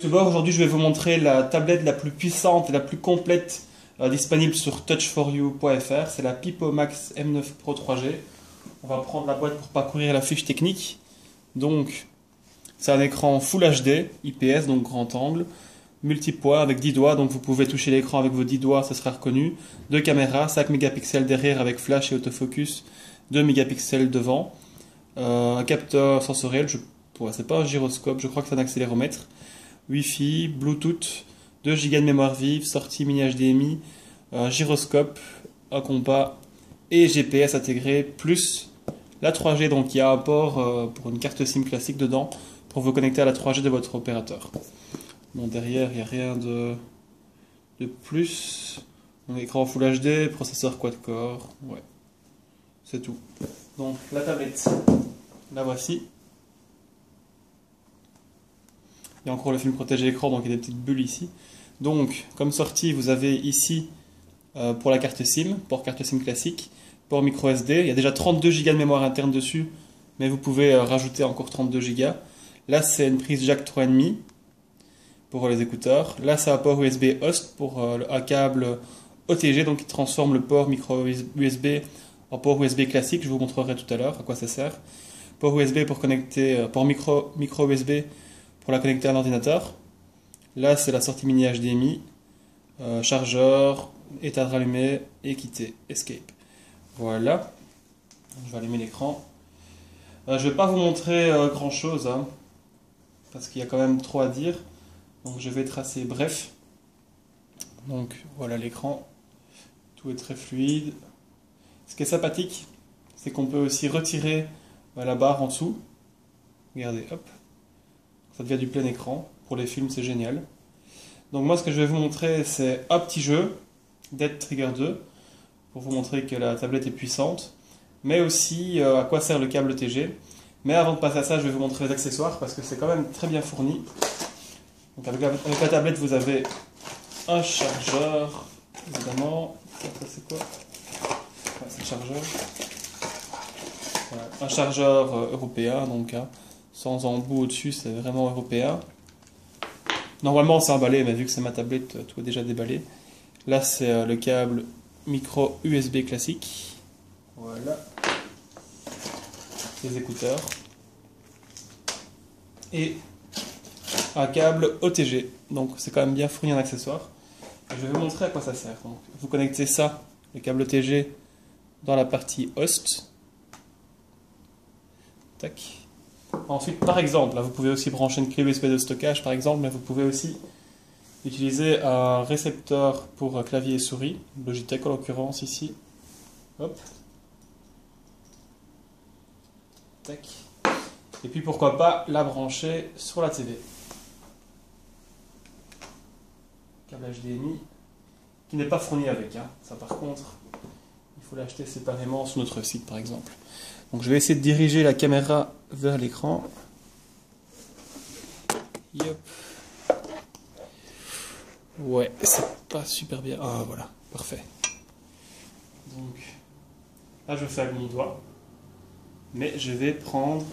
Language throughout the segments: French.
Tout d'abord, aujourd'hui, je vais vous montrer la tablette la plus puissante et la plus complète disponible sur touch4u.fr. C'est la Pipomax M9 Pro 3G. On va prendre la boîte pour parcourir la fiche technique. Donc, c'est un écran Full HD, IPS, donc grand angle, multipoint avec 10 doigts, donc vous pouvez toucher l'écran avec vos 10 doigts, ça sera reconnu. 2 caméras, 5 mégapixels derrière avec flash et autofocus, 2 mégapixels devant. Un capteur sensoriel, c'est pas un gyroscope, je crois que c'est un accéléromètre. Wi-Fi, Bluetooth, 2 Go de mémoire vive, sortie mini HDMI, un gyroscope, un compas et GPS intégré, plus la 3G. Donc il y a un port pour une carte SIM classique dedans pour vous connecter à la 3G de votre opérateur. Bon, derrière, il n'y a rien de plus. Un écran Full HD, processeur quad-core, ouais, c'est tout. Donc la tablette, la voici. Il y a encore le film protégé écran, donc il y a des petites bulles ici. Donc, comme sortie, vous avez ici, pour la carte SIM, port carte SIM classique, port micro SD. Il y a déjà 32 Go de mémoire interne dessus, mais vous pouvez rajouter encore 32 Go. Là, c'est une prise jack 3,5 pour les écouteurs. Là, c'est un port USB host pour un câble OTG, donc qui transforme le port micro USB en port USB classique. Je vous montrerai tout à l'heure à quoi ça sert. Port USB pour connecter, port micro USB pour la connecter à un ordinateur. Là, c'est la sortie mini HDMI, chargeur, éteindre, rallumer et quitter, escape. Voilà, je vais allumer l'écran. Je ne vais pas vous montrer grand chose, hein, parce qu'il y a quand même trop à dire. Donc je vais tracer bref. Donc voilà l'écran, tout est très fluide. Ce qui est sympathique, c'est qu'on peut aussi retirer la barre en dessous. Regardez, hop. Ça devient du plein écran. Pour les films, c'est génial. Donc moi, ce que je vais vous montrer, c'est un petit jeu, Dead Trigger 2, pour vous montrer que la tablette est puissante, mais aussi à quoi sert le câble TG. Mais avant de passer à ça, je vais vous montrer les accessoires, parce que c'est quand même très bien fourni. Donc avec la tablette, vous avez un chargeur, évidemment. Ça, c'est quoi? Ouais, c'est le chargeur. Voilà. Un chargeur européen, donc sans embout au-dessus, c'est vraiment européen. Normalement c'est emballé, mais vu que c'est ma tablette, tout est déjà déballé. Là c'est le câble micro USB classique. Voilà. Les écouteurs. Et un câble OTG. Donc c'est quand même bien fourni en accessoires. Je vais vous montrer à quoi ça sert. Donc, vous connectez ça, le câble OTG, dans la partie host. Tac. Ensuite, par exemple, là, vous pouvez aussi brancher une clé USB de stockage, par exemple, mais vous pouvez aussi utiliser un récepteur pour clavier et souris, Logitech en l'occurrence ici. Hop. Tac. Et puis pourquoi pas la brancher sur la TV. Câble HDMI, qui n'est pas fourni avec. Hein. Ça par contre, il faut l'acheter séparément sur notre site par exemple. Donc je vais essayer de diriger la caméra vers l'écran. Yep. Ouais, c'est pas super bien. Ah voilà, parfait. Donc là je fais avec mon doigt. Mais je vais prendre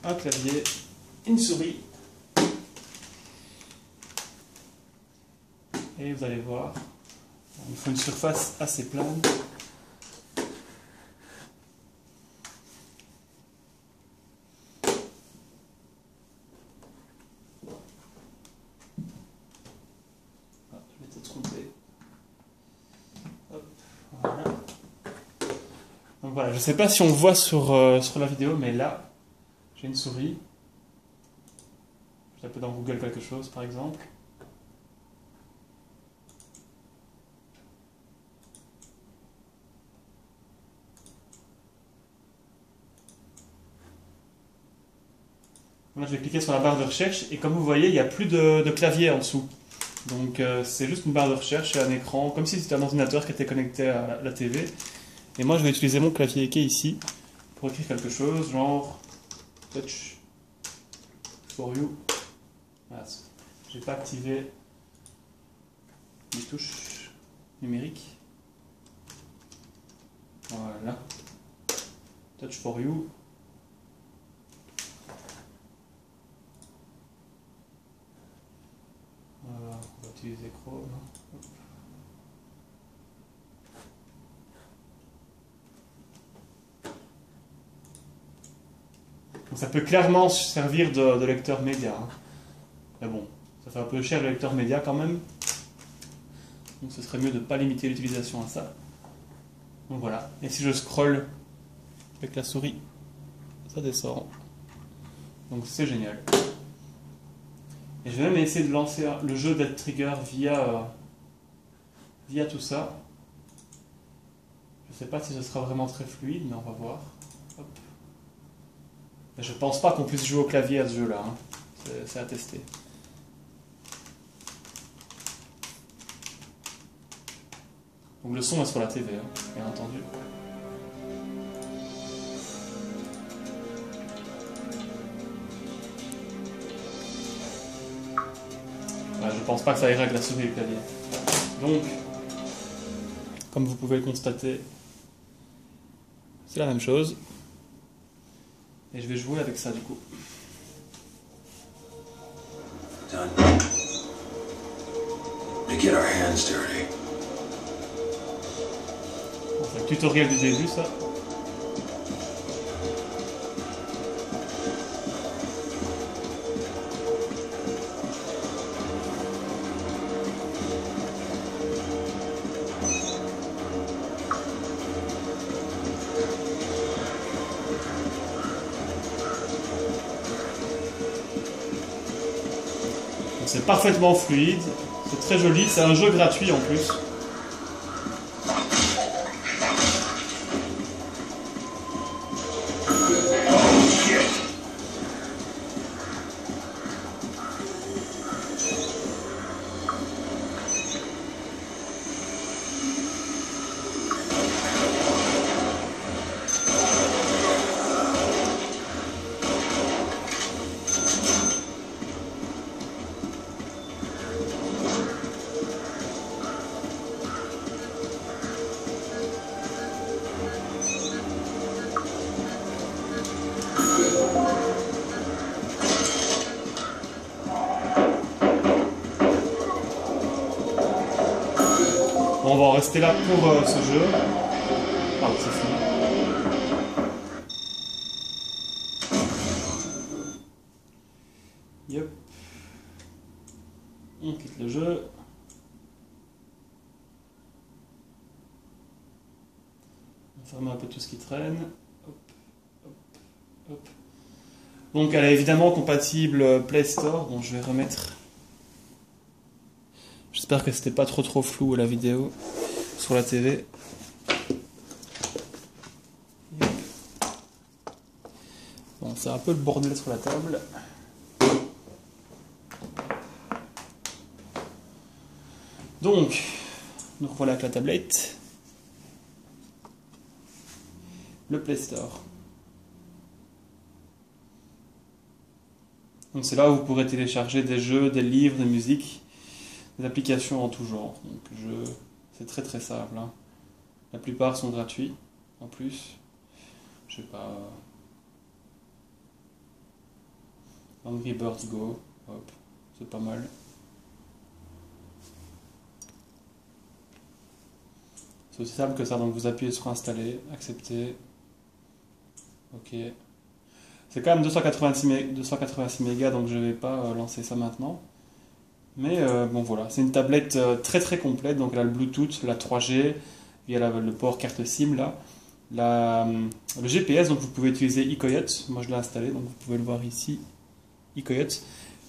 un clavier, une souris. Et vous allez voir, il faut une surface assez plane. Donc voilà, je ne sais pas si on voit sur la vidéo, mais là, j'ai une souris. Je tape dans Google quelque chose, par exemple. Là, je vais cliquer sur la barre de recherche, et comme vous voyez, il n'y a plus de clavier en dessous. Donc c'est juste une barre de recherche et un écran, comme si c'était un ordinateur qui était connecté à la TV. Et moi, je vais utiliser mon clavier qui est ici pour écrire quelque chose, genre touch for you. Voilà. Je n'ai pas activé les touches numériques. Voilà. Touch for you. utiliser Chrome. Donc ça peut clairement servir de lecteur média. Hein. Mais bon, ça fait un peu cher le lecteur média quand même. Donc ce serait mieux de ne pas limiter l'utilisation à ça. Donc voilà. Et si je scrolle avec la souris, ça descend. Donc c'est génial. Et je vais même essayer de lancer le jeu Dead Trigger via tout ça. Je ne sais pas si ce sera vraiment très fluide, mais on va voir. Hop. Mais je pense pas qu'on puisse jouer au clavier à ce jeu-là. Hein. C'est à tester. Donc le son est sur la TV, hein, bien entendu. Voilà, je pense pas que ça ira avec la souris et le clavier. Donc, comme vous pouvez le constater, c'est la même chose. Et je vais jouer avec ça du coup. Done. To get our hands dirty. Bon, c'est le tutoriel du début ça. C'est parfaitement fluide, c'est très joli, c'est un jeu gratuit en plus. Bon, on va en rester là pour ce jeu. Ah, c'est fini. Yep. On quitte le jeu. On ferme un peu tout ce qui traîne. Hop, hop, hop. Donc elle est évidemment compatible Play Store. Bon, je vais remettre. J'espère que c'était pas trop flou la vidéo sur la TV. Bon, c'est un peu le bordel sur la table. Donc, nous revoilà avec la tablette. Le Play Store. Donc c'est là où vous pourrez télécharger des jeux, des livres, des musiques, des applications en tout genre. Donc c'est très simple. Hein. La plupart sont gratuits en plus. Je sais pas. Angry Birds Go, hop, c'est pas mal. C'est aussi simple que ça, donc vous appuyez sur installer, accepter. Ok. C'est quand même 286 mégas, donc je vais pas lancer ça maintenant. Mais bon voilà, c'est une tablette très complète, donc elle a le Bluetooth, la 3G, il y a le port carte SIM là, le GPS, donc vous pouvez utiliser eCoyote, moi je l'ai installé, donc vous pouvez le voir ici, eCoyote,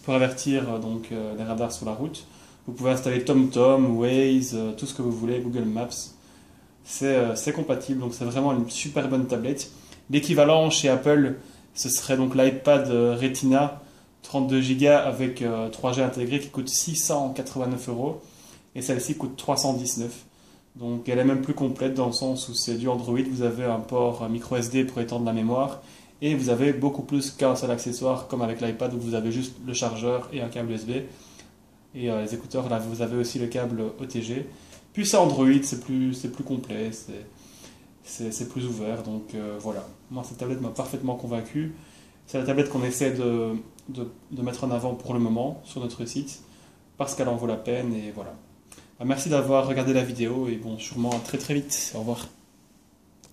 pour avertir donc les radars sur la route. Vous pouvez installer TomTom, Waze, tout ce que vous voulez, Google Maps, c'est compatible, donc c'est vraiment une super bonne tablette. L'équivalent chez Apple, ce serait donc l'iPad Retina 32 Go avec 3G intégré qui coûte 689 € et celle-ci coûte 319. Donc elle est même plus complète dans le sens où c'est du Android, vous avez un port micro SD pour étendre la mémoire et vous avez beaucoup plus qu'un seul accessoire comme avec l'iPad où vous avez juste le chargeur et un câble USB et les écouteurs, là vous avez aussi le câble OTG. Puis c'est Android, c'est plus complet, c'est plus ouvert, donc voilà. Moi cette tablette m'a parfaitement convaincu. C'est la tablette qu'on essaie de mettre en avant pour le moment sur notre site. parce qu'elle en vaut la peine, et voilà. Merci d'avoir regardé la vidéo, et bon, sûrement à très très vite. Au revoir.